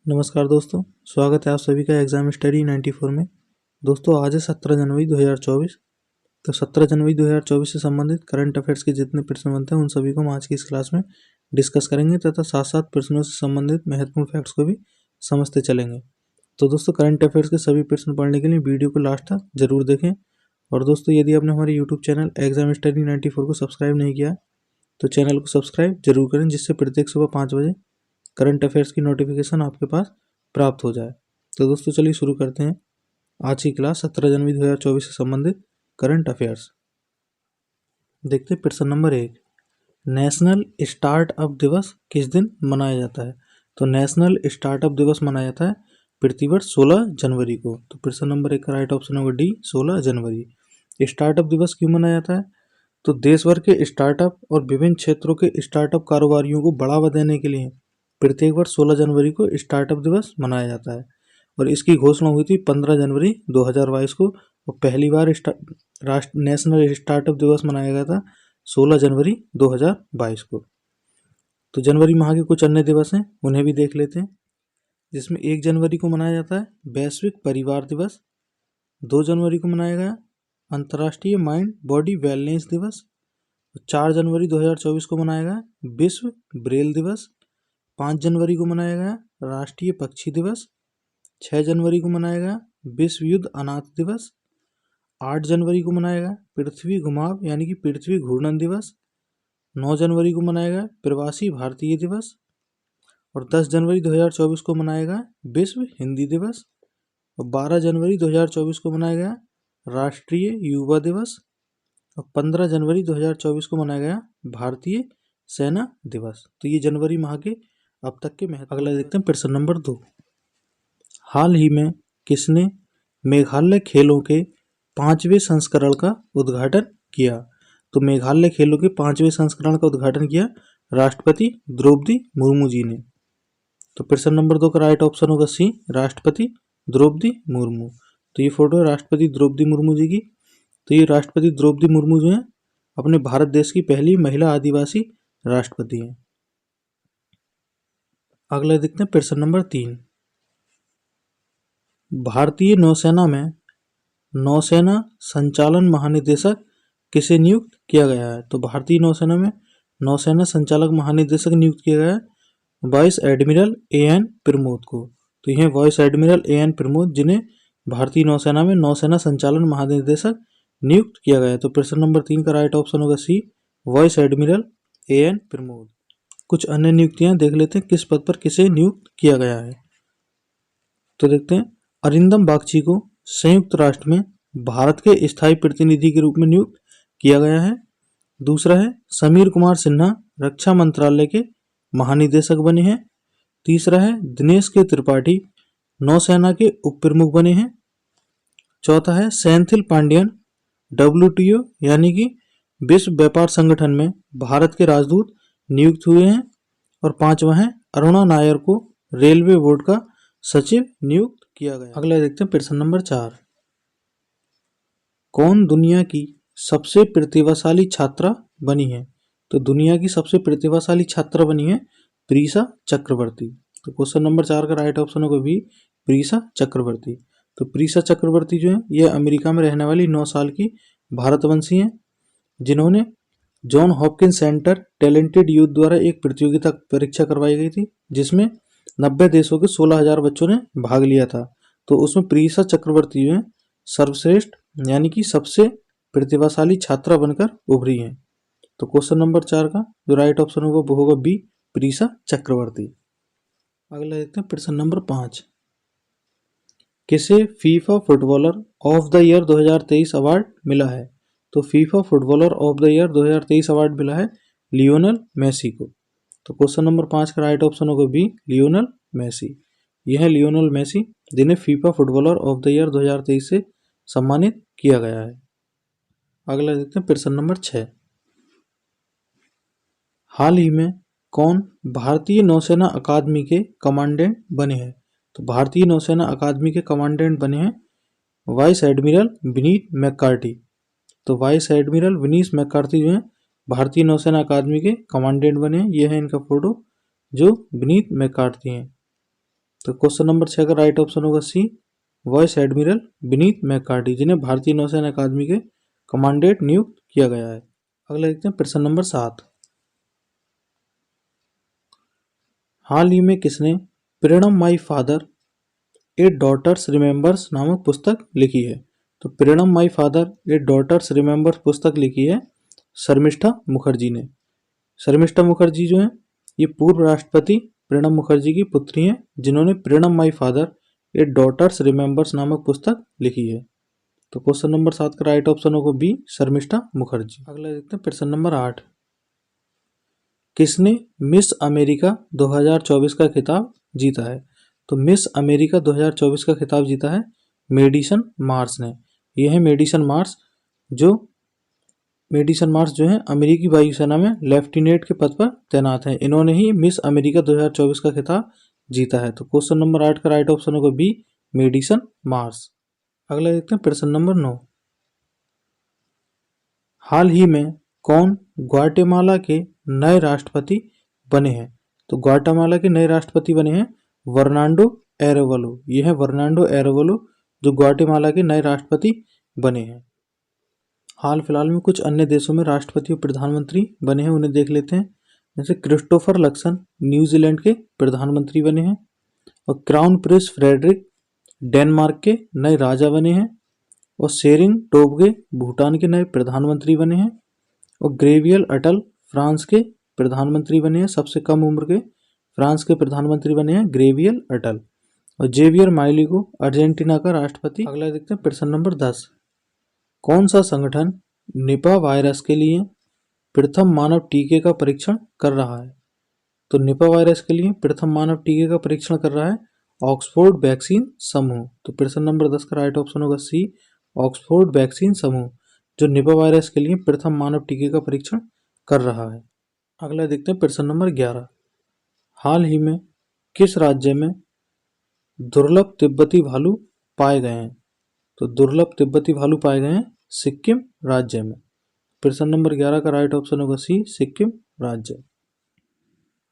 नमस्कार दोस्तों, स्वागत है आप सभी का एग्जाम स्टडी 94 में। दोस्तों आज है 17 जनवरी 2024। तो 17 जनवरी 2024 से संबंधित करंट अफेयर्स के जितने प्रश्न बनते हैं उन सभी को हम आज की इस क्लास में डिस्कस करेंगे तथा साथ साथ प्रश्नों से संबंधित महत्वपूर्ण फैक्ट्स को भी समझते चलेंगे। तो दोस्तों करंट अफेयर्स के सभी प्रश्न पढ़ने के लिए वीडियो को लास्ट तक जरूर देखें। और दोस्तों यदि आपने हमारे यूट्यूब चैनल एग्जाम स्टडी 94 को सब्सक्राइब नहीं किया तो चैनल को सब्सक्राइब जरूर करें, जिससे प्रत्येक सुबह 5 बजे करंट अफेयर्स की नोटिफिकेशन आपके पास प्राप्त हो जाए। तो दोस्तों चलिए शुरू करते हैं आज की क्लास 17 जनवरी 2024 से संबंधित करंट अफेयर्स। देखते हैं प्रश्न नंबर 1, नेशनल स्टार्टअप दिवस किस दिन मनाया जाता है? तो नेशनल स्टार्टअप दिवस मनाया जाता है प्रतिवर्ष 16 जनवरी को। तो प्रश्न नंबर 1 का राइट ऑप्शन होगा डी, 16 जनवरी। स्टार्टअप दिवस क्यों मनाया जाता है? तो देश भर के स्टार्टअप और विभिन्न क्षेत्रों के स्टार्टअप कारोबारियों को बढ़ावा देने के लिए प्रत्येक वर्ष 16 जनवरी को स्टार्टअप दिवस मनाया जाता है। और इसकी घोषणा हुई थी 15 जनवरी 2022 को, और पहली बार नेशनल स्टार्टअप दिवस मनाया गया था 16 जनवरी 2022 को। तो जनवरी माह के कुछ अन्य दिवस हैं, उन्हें भी देख लेते हैं। जिसमें 1 जनवरी को मनाया जाता है वैश्विक परिवार दिवस। 2 जनवरी को मनाया गया अंतर्राष्ट्रीय माइंड बॉडी वेलनेस दिवस। 4 जनवरी 2024 को मनाया गया विश्व ब्रेल दिवस। 5 जनवरी को मनाया गया राष्ट्रीय पक्षी दिवस। 6 जनवरी को मनाया गया विश्व युद्ध अनाथ दिवस। 8 जनवरी को मनाया गया पृथ्वी घुमाव यानी कि पृथ्वी घूर्णन दिवस। 9 जनवरी को मनाया गया प्रवासी भारतीय दिवस। और 10 जनवरी 2024 को मनाया गया विश्व हिंदी दिवस। और 12 जनवरी 2024 को मनाया गया राष्ट्रीय युवा दिवस। और 15 जनवरी 2024 को मनाया गया भारतीय सेना दिवस। तो ये जनवरी माह के अब तक के महत्व। अगला देखते हैं प्रश्न नंबर 2, हाल ही में किसने मेघालय खेलों के 5वें संस्करण का उद्घाटन किया? तो मेघालय खेलों के 5वें संस्करण का उद्घाटन किया राष्ट्रपति द्रौपदी मुर्मू जी ने। तो प्रश्न नंबर 2 का राइट ऑप्शन होगा सी, राष्ट्रपति द्रौपदी मुर्मू। तो ये फोटो है राष्ट्रपति द्रौपदी मुर्मू जी की। तो ये राष्ट्रपति द्रौपदी मुर्मू जो है अपने भारत देश की पहली महिला आदिवासी राष्ट्रपति हैं। अगला देखते हैं प्रश्न नंबर 3, भारतीय नौसेना में नौसेना संचालन महानिदेशक किसे नियुक्त किया गया है? तो भारतीय नौसेना में नौसेना संचालक महानिदेशक नियुक्त किया गया है वाइस एडमिरल AN प्रमोद को। तो यह वाइस एडमिरल AN प्रमोद जिन्हें भारतीय नौसेना में नौसेना संचालन महानिदेशक नियुक्त किया गया है। तो प्रश्न नंबर 3 का राइट ऑप्शन होगा सी, वाइस एडमिरल AN प्रमोद। कुछ अन्य नियुक्तियां देख लेते हैं किस पद पर किसे नियुक्त किया गया है। तो देखते हैं अरिंदम बागची को संयुक्त राष्ट्र में भारत के स्थायी प्रतिनिधि के रूप में नियुक्त किया गया है। दूसरा है समीर कुमार सिन्हा रक्षा मंत्रालय के महानिदेशक बने हैं। तीसरा है दिनेश के त्रिपाठी नौसेना के उप प्रमुख बने हैं। चौथा है सेंथिल पांडियन WTO यानी कि विश्व व्यापार संगठन में भारत के राजदूत नियुक्त हुए हैं। और पांचवा है अरुणा नायर को रेलवे बोर्ड का सचिव नियुक्त किया गया। अगला देखते हैं प्रश्न नंबर 4, कौन दुनिया की सबसे प्रतिभाशाली छात्रा बनी है? तो दुनिया की सबसे प्रतिभाशाली छात्रा बनी है प्रीसा चक्रवर्ती। तो क्वेश्चन नंबर 4 का राइट ऑप्शन होगा बी, प्रीसा चक्रवर्ती। तो प्रीसा चक्रवर्ती जो है ये अमेरिका में रहने वाली 9 साल की भारतवंशी हैं, जिन्होंने John Hopkins centre talented youth द्वारा एक प्रतियोगिता परीक्षा करवाई गई थी जिसमें 90 देशों के 16,000 बच्चों ने भाग लिया था। तो उसमें प्रीसा चक्रवर्ती जो है सर्वश्रेष्ठ यानी कि सबसे प्रतिभाशाली छात्रा बनकर उभरी हैं। तो क्वेश्चन नंबर 4 का जो राइट ऑप्शन होगा वो होगा बी, प्रीसा चक्रवर्ती। अगला देखते हैं प्रश्न नंबर 5, किसे FIFA footballer of the year 2023 award मिला है? तो FIFA footballer of the year 2023 award मिला है लियोनेल मेसी को। तो क्वेश्चन नंबर 5 का राइट ऑप्शन होगा बी, लियोनेल मेसी। यह है लियोनेल मेसी जिन्हें FIFA footballer of the year 2023 से सम्मानित किया गया है। अगला देखते हैं प्रश्न नंबर 6, हाल ही में कौन भारतीय नौसेना अकादमी के कमांडेंट बने हैं? तो भारतीय नौसेना अकादमी के कमांडेंट बने हैं वाइस एडमिरल विनीत मैककार्टी। तो वाइस एडमिरल विनीत मैककार्टी जो है भारतीय नौसेना अकादमी के कमांडेंट बने हैं। यह है इनका फोटो जो विनीत मैकार्थी हैं। तो क्वेश्चन नंबर 6 का राइट ऑप्शन होगा सी, वाइस एडमिरल विनीत मैकार्थी, जिन्हें भारतीय नौसेना अकादमी के कमांडेंट नियुक्त किया गया है। अगला देखते हैं प्रश्न नंबर 7। हाल ही में किसने Pranab my father a daughter remembers नामक पुस्तक लिखी है? तो Pranab my father a daughter remembers पुस्तक लिखी है शर्मिष्ठा मुखर्जी ने। शर्मिष्ठा मुखर्जी जो है ये पूर्व राष्ट्रपति प्रणब मुखर्जी की पुत्री हैं, जिन्होंने Pranab my father a daughter remembers नामक पुस्तक लिखी है। तो क्वेश्चन नंबर 7 का राइट ऑप्शन होगा बी, शर्मिष्ठा मुखर्जी। अगला देखते हैं प्रश्न नंबर 8। किसने मिस अमेरिका 2024 का खिताब जीता है? तो मिस अमेरिका 2024 का खिताब जीता है मेडिसन मार्स ने। यह है मेडिसन मार्स जो है अमेरिकी वायुसेना में लेफ्टिनेंट के पद पर तैनात हैं। इन्होंने ही मिस अमेरिका 2024 का खिताब जीता है। तो क्वेश्चन नंबर 8 का राइट ऑप्शन होगा बी, मेडिसन मार्स। अगला देखते हैं प्रश्न नंबर 9। हाल ही में कौन ग्वाटेमाला के नए राष्ट्रपति बने हैं? तो ग्वाटेमाला के नए राष्ट्रपति बने हैं वर्नांडो एरेवलो। यह है वर्नांडो एरेवलो जो ग्वाटेमाला के नए राष्ट्रपति बने हैं। हाल फिलहाल में कुछ अन्य देशों में राष्ट्रपति और प्रधानमंत्री बने हैं, उन्हें देख लेते हैं। जैसे क्रिस्टोफर लक्सन न्यूजीलैंड के प्रधानमंत्री बने हैं, और क्राउन प्रिंस फ्रेडरिक डेनमार्क के नए राजा बने हैं, और शेरिंग टोब्गे भूटान के नए प्रधानमंत्री बने हैं, और ग्रेवियल अटल फ्रांस के प्रधानमंत्री बने हैं। सबसे कम उम्र के फ्रांस के प्रधानमंत्री बने हैं ग्रेवियल अटल, और जेवियर माइली को अर्जेंटीना का राष्ट्रपति। अगला देखते हैं प्रश्न नंबर 10। कौन सा संगठन निपा वायरस के लिए प्रथम मानव टीके का परीक्षण कर रहा है? तो निपा वायरस के लिए प्रथम मानव टीके का परीक्षण कर रहा है ऑक्सफोर्ड वैक्सीन समूह। तो प्रश्न नंबर 10 का राइट ऑप्शन होगा सी, ऑक्सफोर्ड वैक्सीन समूह, जो निपा वायरस के लिए प्रथम मानव टीके का परीक्षण कर रहा है। अगला देखते हैं प्रश्न नंबर 11। हाल ही में किस राज्य में दुर्लभ तिब्बती भालू पाए गए हैं? तो दुर्लभ तिब्बती भालू पाए गए हैं सिक्किम राज्य में। प्रश्न नंबर 11 का राइट ऑप्शन होगा सी, सिक्किम राज्य।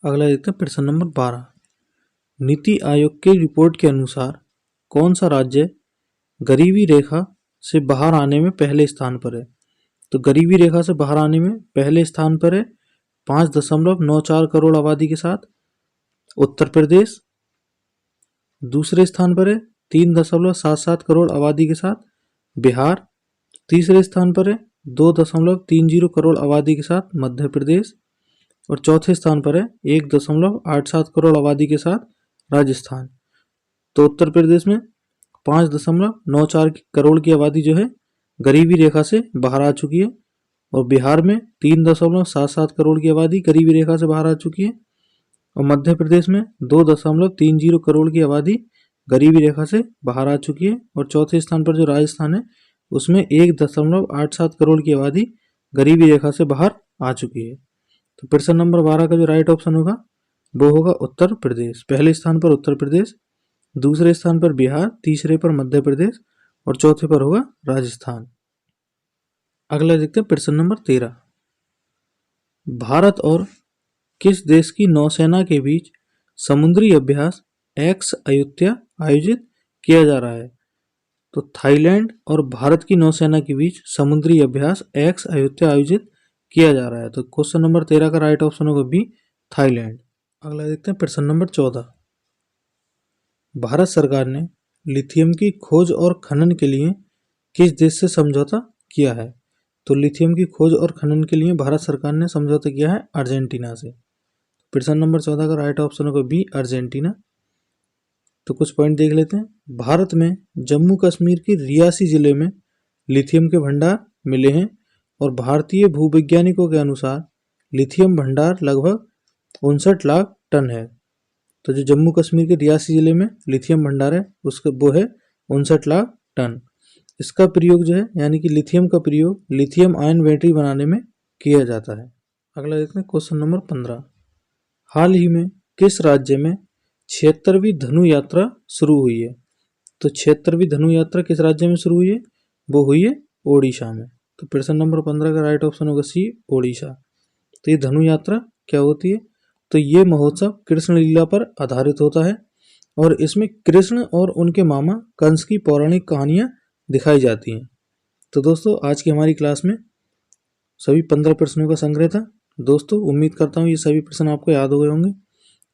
अगला देखते हैं प्रश्न नंबर 12। नीति आयोग की रिपोर्ट के अनुसार कौन सा राज्य गरीबी रेखा से बाहर आने में पहले स्थान पर है? तो गरीबी रेखा से बाहर आने में पहले स्थान पर है 5.94 करोड़ आबादी के साथ उत्तर प्रदेश। दूसरे स्थान पर है 3.77 करोड़ आबादी के साथ बिहार। तीसरे स्थान पर है 2.30 करोड़ आबादी के साथ मध्य प्रदेश, और चौथे स्थान पर है 1.87 करोड़ आबादी के साथ राजस्थान। तो उत्तर प्रदेश में 5.94 करोड़ की आबादी जो है गरीबी रेखा से बाहर आ चुकी है, और बिहार में 3.77 करोड़ की आबादी गरीबी रेखा से बाहर आ चुकी है, और मध्य प्रदेश में 2.30 करोड़ की आबादी गरीबी रेखा से बाहर आ चुकी है, और चौथे स्थान पर जो राजस्थान है उसमें 1.87 करोड़ की आबादी गरीबी रेखा से बाहर आ चुकी है। तो प्रश्न नंबर 12 का जो राइट ऑप्शन होगा वो होगा उत्तर प्रदेश। पहले स्थान पर उत्तर प्रदेश, दूसरे स्थान पर बिहार, तीसरे पर मध्य प्रदेश, और चौथे पर होगा राजस्थान। अगला देखते हैं प्रश्न नंबर 13। भारत और किस देश की नौसेना के बीच समुद्री अभ्यास एक्स अयुत्या आयोजित किया जा रहा है? तो थाईलैंड और भारत की नौसेना के बीच समुद्री अभ्यास एक्स अयुत्या आयोजित किया जा रहा है। तो क्वेश्चन नंबर 13 का राइट ऑप्शन होगा बी, थाईलैंड। अगला देखते हैं प्रश्न नंबर 14। भारत सरकार ने लिथियम की खोज और खनन के लिए किस देश से समझौता किया है? तो लिथियम की खोज और खनन के लिए भारत सरकार ने समझौता किया है अर्जेंटीना से। प्रश्न नंबर 14 का राइट ऑप्शन होगा बी, अर्जेंटीना। तो कुछ पॉइंट देख लेते हैं। भारत में जम्मू कश्मीर के रियासी जिले में लिथियम के भंडार मिले हैं, और भारतीय भूवैज्ञानिकों के अनुसार लिथियम भंडार लगभग 59 लाख टन है। तो जो जम्मू कश्मीर के रियासी जिले में लिथियम भंडार है उसका वो है 59 लाख टन। इसका प्रयोग जो है यानी कि लिथियम का प्रयोग लिथियम आयन बैटरी बनाने में किया जाता है। अगला देखते हैं क्वेश्चन नंबर 15। हाल ही में किस राज्य में 76वीं धनु यात्रा शुरू हुई है? तो 76वीं धनु यात्रा किस राज्य में शुरू हुई है? वो हुई है ओडिशा में। तो प्रश्न नंबर 15 का राइट ऑप्शन होगा सी, ओडिशा। तो ये धनु यात्रा क्या होती है? तो ये महोत्सव कृष्ण लीला पर आधारित होता है और इसमें कृष्ण और उनके मामा कंस की पौराणिक कहानियां दिखाई जाती हैं। तो दोस्तों आज की हमारी क्लास में सभी 15 प्रश्नों का संग्रह था। दोस्तों उम्मीद करता हूँ ये सभी प्रश्न आपको याद हो गए होंगे।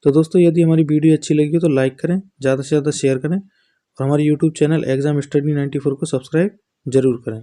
तो दोस्तों यदि हमारी वीडियो अच्छी लगी तो लाइक करें, ज़्यादा से ज़्यादा शेयर करें और हमारे यूट्यूब चैनल एग्जाम स्टडी 94 को सब्सक्राइब जरूर करें।